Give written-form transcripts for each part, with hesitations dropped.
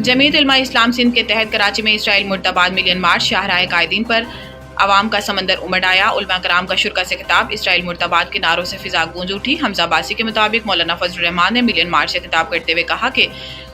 जमीयत उलमा इस्लाम सिंध के तहत कराची में इसराइल मुर्दाबाद मिलियन मार्च शाहराए कायदीन पर आवाम का समंदर उमड़ आया। उलमा कराम का शुरका से खिताब, इसराइल मुर्दाबाद के नारों से फिजा गूंज उठी। हमजा बासी के मुताबिक मौलाना फजलुर रहमान ने मिलियन मार्च से खिताब करते हुए कहा कि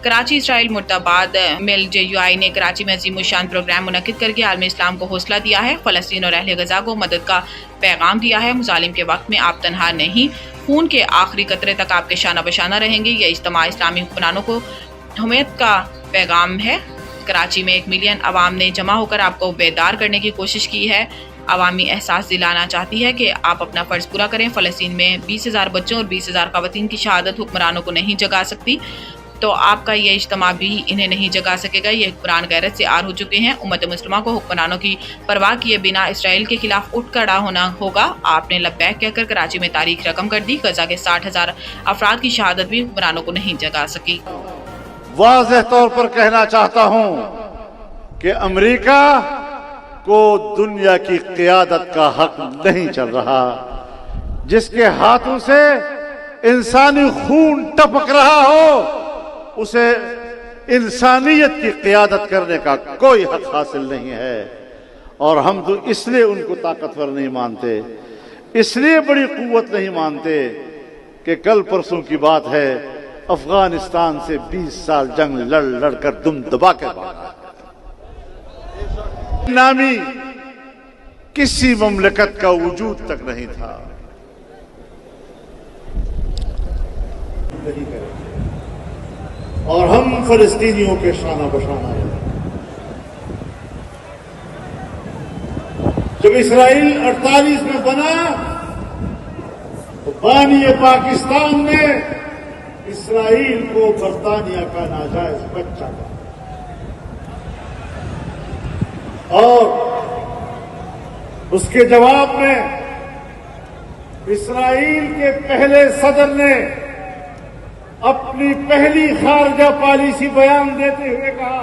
कराची इसराइल मुर्दाबाद मिल JUI ने कराची में अजीम शान प्रोग्राम मुनक्किद करके आलम इस्लाम को हौसला दिया है, फ़लस्तीन और अहले गजा को मदद का पैगाम दिया है। मुजालिम के वक्त में आप तनहा नहीं, खून के आखिरी कतरे तक आपके शाना बशाना रहेंगे। यह इज्तिमा इस्लामी हुक्मरानों को हुकूमत का पैगाम है। कराची में 1 मिलियन आवाम ने जमा होकर आपको बेदार करने की कोशिश की है। अवामी एहसास दिलाना चाहती है कि आप अपना फ़र्ज़ पूरा करें। फ़लस्तीन में 20,000 बच्चों और 20,000 ख़वातीन की शहादत हुक्मरानों को नहीं जगा सकती, तो आपका ये इज्तिमा भी इन्हें नहीं जगा सकेगा। ये हुक्मरान गैरत से आर हो चुके हैं। उम्मत मुस्लिमा को हुक्मरानों की परवाह किए बिना इसराइल के खिलाफ उठ खड़ा होना होगा। आपने लब्बैक कहकर कराची में तारीख रकम कर दी। गजा के 60,000 अफराद की शहादत भी हुक्मरानों को नहीं जगा सकी। वाज़ेह तौर पर कहना चाहता हूं कि अमेरिका को दुनिया की क़ियादत का हक नहीं चल रहा। जिसके हाथों से इंसानी खून टपक रहा हो, उसे इंसानियत की क़ियादत करने का कोई हक हासिल नहीं है। और हम तो इसलिए उनको ताकतवर नहीं मानते, इसलिए बड़ी कुव्वत नहीं मानते कि कल परसों की बात है, अफगानिस्तान से 20 साल जंग लड़ लड़ कर दुम दबा कर भागा। नामी किसी ममलकत का वजूद तक नहीं था। और हम फलस्तीनियों के शाना बशाना हैं। जब इसराइल 48 में बना तो बानी पाकिस्तान ने इसराइल को बरतानिया का नाजायज बच्चा कहा और उसके जवाब में इसराइल के पहले सदर ने अपनी पहली खारजा पॉलिसी बयान देते हुए कहा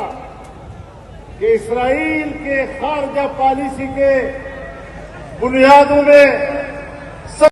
कि इसराइल के खारजा पॉलिसी के बुनियादों में